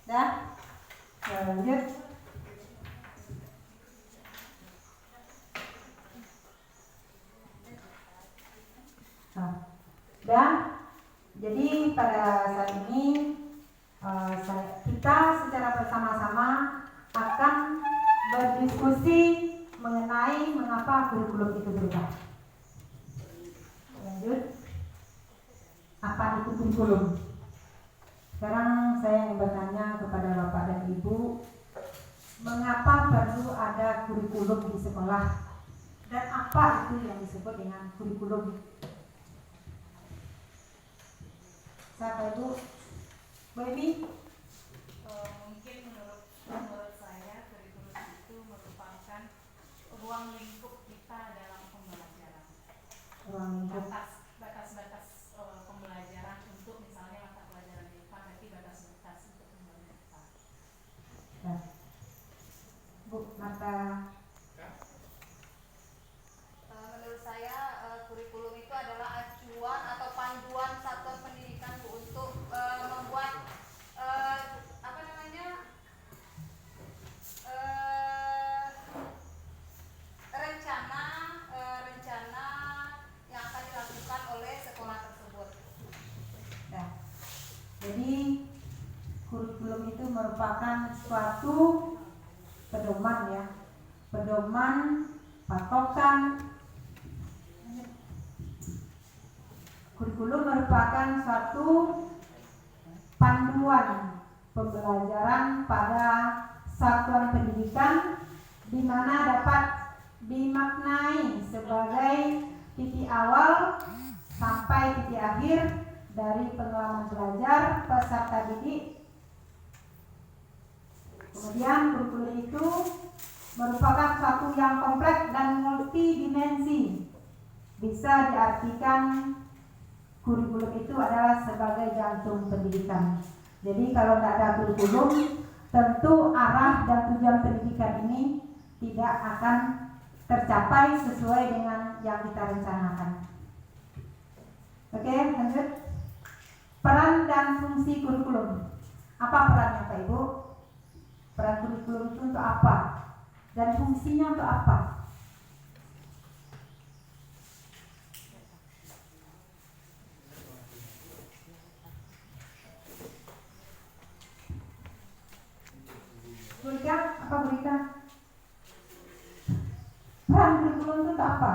Dah? Lanjut. Dan jadi pada saat ini kita secara bersama-sama akan berdiskusi mengenai mengapa kurikulum itu berubah. Lanjut. Apa itu kurikulum? Sekarang saya ingin bertanya kepada Bapak dan Ibu, mengapa perlu ada kurikulum di sekolah dan apa itu yang disebut dengan kurikulum? Siapa Ibu? Baby? Mungkin menurut saya kurikulum itu merupakan ruang lingkup kita dalam pembelajaran. Ruang lingkup. Batas-batas pembelajaran untuk misalnya mata pelajaran IPA, berarti batas-batas untuk pembelajaran IPA. Nah. Bu, mata. Menurut saya kurikulum itu adalah acuan atau panduan satuan pendidikan untuk membuat rencana yang akan dilakukan oleh sekolah tersebut. Nah, jadi kurikulum itu merupakan suatu pedoman ya, pedoman, patokan. Kurikulum merupakan suatu panduan pembelajaran pada satuan pendidikan di mana dapat dimaknai sebagai titik awal sampai titik akhir dari pengalaman belajar peserta didik. Kemudian kurikulum itu merupakan suatu yang kompleks dan multidimensi. Bisa diartikan kurikulum itu adalah sebagai jantung pendidikan. Jadi kalau tidak ada kurikulum, tentu arah dan tujuan pendidikan ini tidak akan tercapai sesuai dengan yang kita rencanakan. Oke, lanjut. Peran dan fungsi kurikulum. Apa perannya Pak Ibu? Peran kurikulum itu untuk apa? Dan fungsinya untuk apa? Burika, apa Burika? Peran kurikulum itu untuk apa?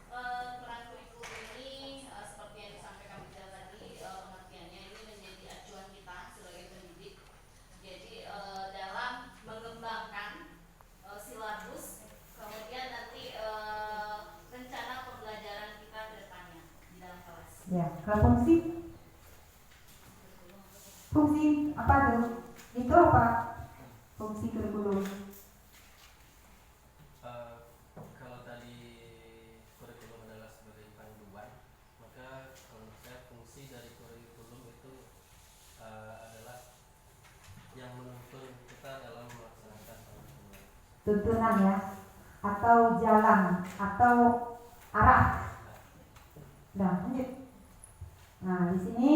Peran kurikulum ini seperti yang disampaikan Bicara tadi, pengertiannya ini menjadi acuan kita sebagai pendidik. Jadi dalam mengembangkan silabus, kemudian nanti rencana pembelajaran kita ke depannya di dalam kelas. Ya, kalau fungsi? Fungsi apa tuh? Itu apa? Fungsi kurikulum. Kalau tadi kurikulum adalah sebagai panduan, maka menurut saya fungsi dari kurikulum itu adalah yang menuntun kita dalam melaksanakan pengetahuan. Tuntunan ya, atau jalan, atau arah. Nah, lanjut. Nah, di sini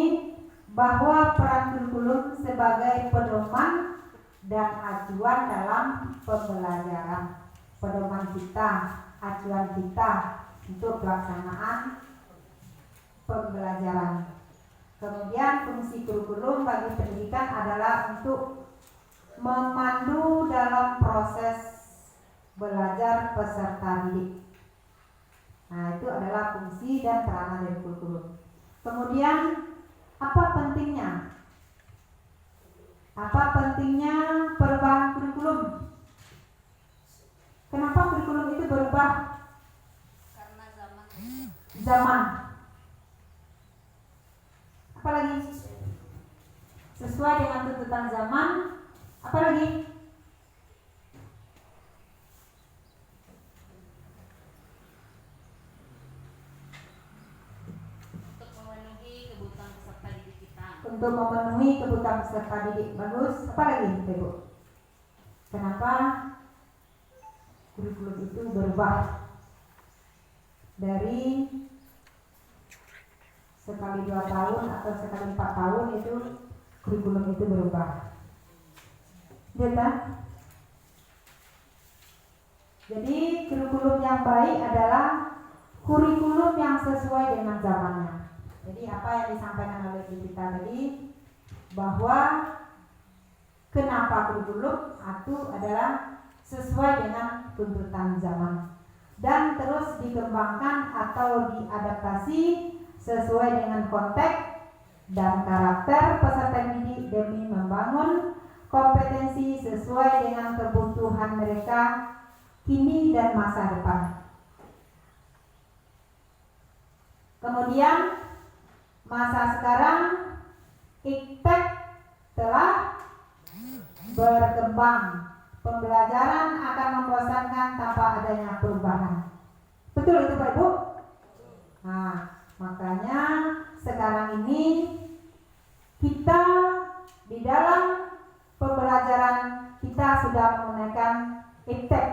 bahwa peran kurikulum sebagai pedoman dan acuan dalam pembelajaran, pedoman kita, acuan kita untuk pelaksanaan pembelajaran. Kemudian fungsi kurikulum bagi pendidikan adalah untuk memandu dalam proses belajar peserta didik. Nah, itu adalah fungsi dan peranan dari kurikulum. Kemudian apa pentingnya? Apa pentingnya perubahan kurikulum? Kenapa kurikulum itu berubah? Karena Zaman. Apalagi? Sesuai dengan tuntutan zaman. Apalagi? Untuk memenuhi kebutuhan peserta didik. Bagus. Apa lagi Ibu? Kenapa kurikulum itu berubah dari sekali 2 tahun atau sekali 4 tahun itu kurikulum itu berubah. Jadi kurikulum yang baik adalah kurikulum yang sesuai dengan zamannya. Jadi apa yang disampaikan oleh kita tadi, bahwa kenapa kurikulum itu adalah sesuai dengan tuntutan zaman dan terus dikembangkan atau diadaptasi sesuai dengan konteks dan karakter peserta didik demi membangun kompetensi sesuai dengan kebutuhan mereka kini dan masa depan. Kemudian masa sekarang iptek telah berkembang. Pembelajaran akan membosankan tanpa adanya perubahan. Betul itu Pak Ibu? Nah, makanya sekarang ini kita di dalam pembelajaran kita sudah menggunakan iptek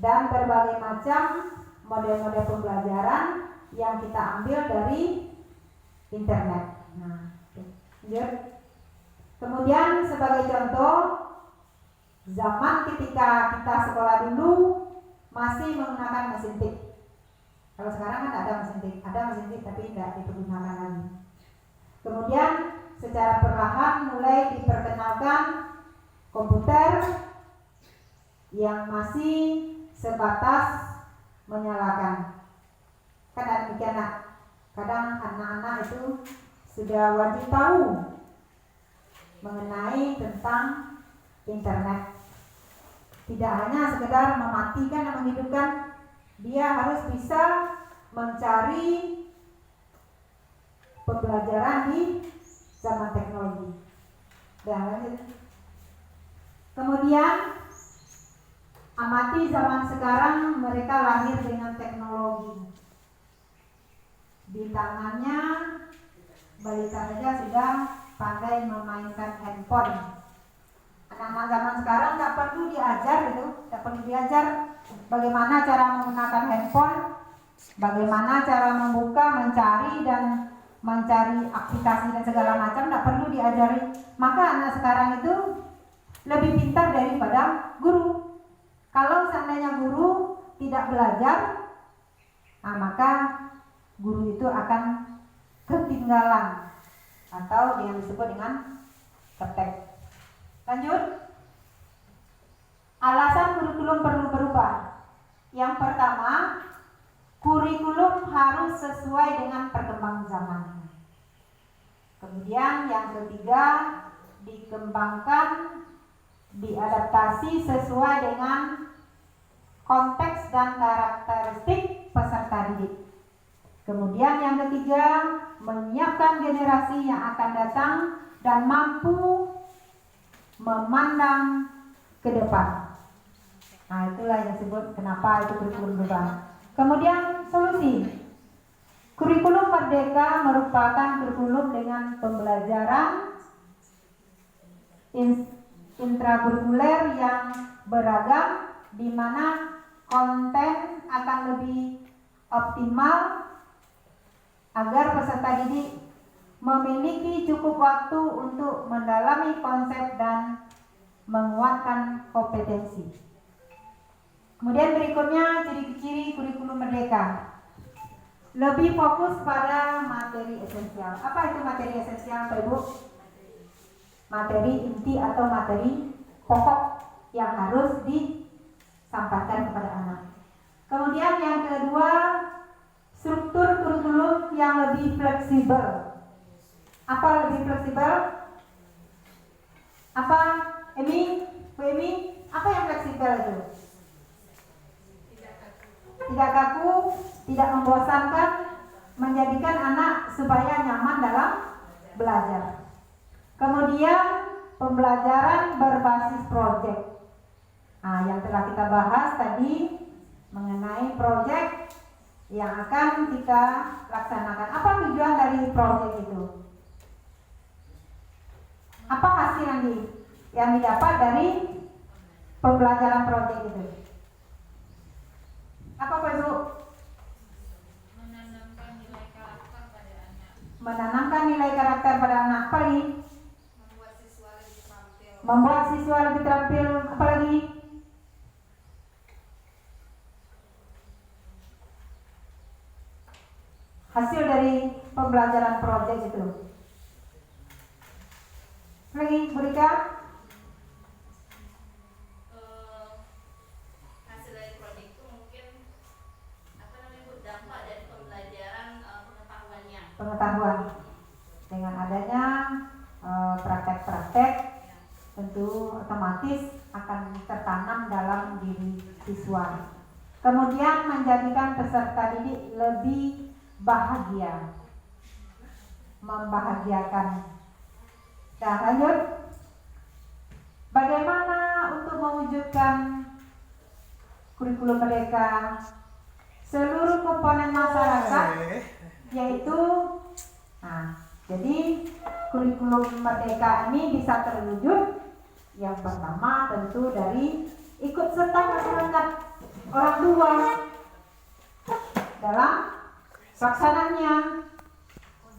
dan berbagai macam model-model pembelajaran yang kita ambil dari internet. Nah, kemudian sebagai contoh, zaman ketika kita sekolah dulu masih menggunakan mesin tik. Kalau sekarang kan ada mesin tik, tapi tidak dipergunakan lagi. Kemudian secara perlahan mulai diperkenalkan komputer yang masih sebatas menyalakan. Kan demikian, kadang anak-anak itu sudah wajib tahu mengenai tentang internet. Tidak hanya sekedar mematikan dan menghidupkan, dia harus bisa mencari pembelajaran di zaman teknologi. Dan kemudian amati zaman sekarang, mereka lahir dengan teknologi. Di tangannya balita saja sudah pandai memainkan handphone. Anak-anak zaman sekarang tak perlu diajar bagaimana cara menggunakan handphone, bagaimana cara membuka, mencari aplikasi dan segala macam, tak perlu diajari. Maka anak sekarang itu lebih pintar daripada guru. Kalau seandainya guru tidak belajar, maka guru itu akan ketinggalan atau yang disebut dengan ketek. Lanjut. Alasan kurikulum perlu berubah. Yang pertama, kurikulum harus sesuai dengan perkembangan zaman. Kemudian yang ketiga, dikembangkan, diadaptasi sesuai dengan konteks dan karakteristik peserta didik. Kemudian yang ketiga, menyiapkan generasi yang akan datang dan mampu memandang ke depan. Nah, itulah yang disebut kenapa itu kurikulum berubah. Kemudian solusi. Kurikulum Merdeka merupakan kurikulum dengan pembelajaran intrakurikuler yang beragam, di mana konten akan lebih optimal agar peserta didik memiliki cukup waktu untuk mendalami konsep dan menguatkan kompetensi. Kemudian berikutnya ciri-ciri kurikulum Merdeka. Lebih fokus pada materi esensial. Apa itu materi esensial, Pak Ibu? Materi inti atau materi pokok yang harus disampaikan kepada anak. Kemudian yang kedua, struktur kurikulum yang lebih fleksibel. Apa lebih fleksibel? Apa, Bu Emi? Apa yang fleksibel itu? Tidak kaku, tidak membosankan, menjadikan anak supaya nyaman dalam belajar. Kemudian pembelajaran berbasis proyek. Nah, yang telah kita bahas tadi mengenai proyek yang akan kita laksanakan. Apa tujuan dari proyek itu? Apa hasil yang didapat dari pembelajaran proyek itu? Apa Pak Ibu? Menanamkan nilai karakter pada anak. Menanamkan nilai karakter pada anak. Apa nih? membuat siswa lebih terampil. Apalagi hasil dari pembelajaran proyek itu. Lagi, Bu Rika? Hasil dari proyek itu mungkin dampak dari pembelajaran pengetahuannya. Pengetahuan dengan adanya praktek-praktek tentu otomatis akan tertanam dalam diri siswa. Kemudian menjadikan peserta didik lebih bahagia, membahagiakan. Nah, lanjut. Bagaimana untuk mewujudkan kurikulum merdeka? Seluruh komponen masyarakat, yaitu, nah, jadi kurikulum merdeka ini bisa terwujud yang pertama tentu dari ikut serta masyarakat, orang tua dalam pelaksanaannya.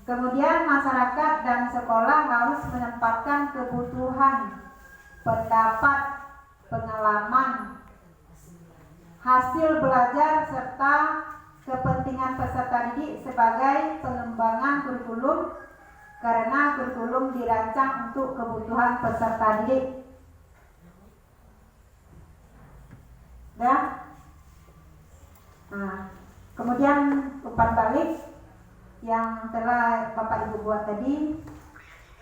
Kemudian masyarakat dan sekolah harus menempatkan kebutuhan, pendapat, pengalaman, hasil belajar serta kepentingan peserta didik sebagai pengembangan kurikulum, karena kurikulum dirancang untuk kebutuhan peserta didik. Ya. Nah, kemudian umpan balik yang telah Bapak Ibu buat tadi,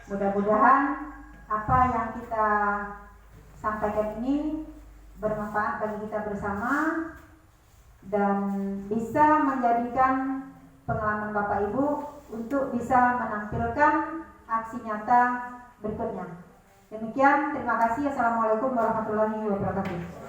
mudah-mudahan apa yang kita sampaikan ini bermanfaat bagi kita bersama dan bisa menjadikan pengalaman Bapak Ibu untuk bisa menampilkan aksi nyata berikutnya. Demikian, terima kasih. Assalamualaikum warahmatullahi wabarakatuh.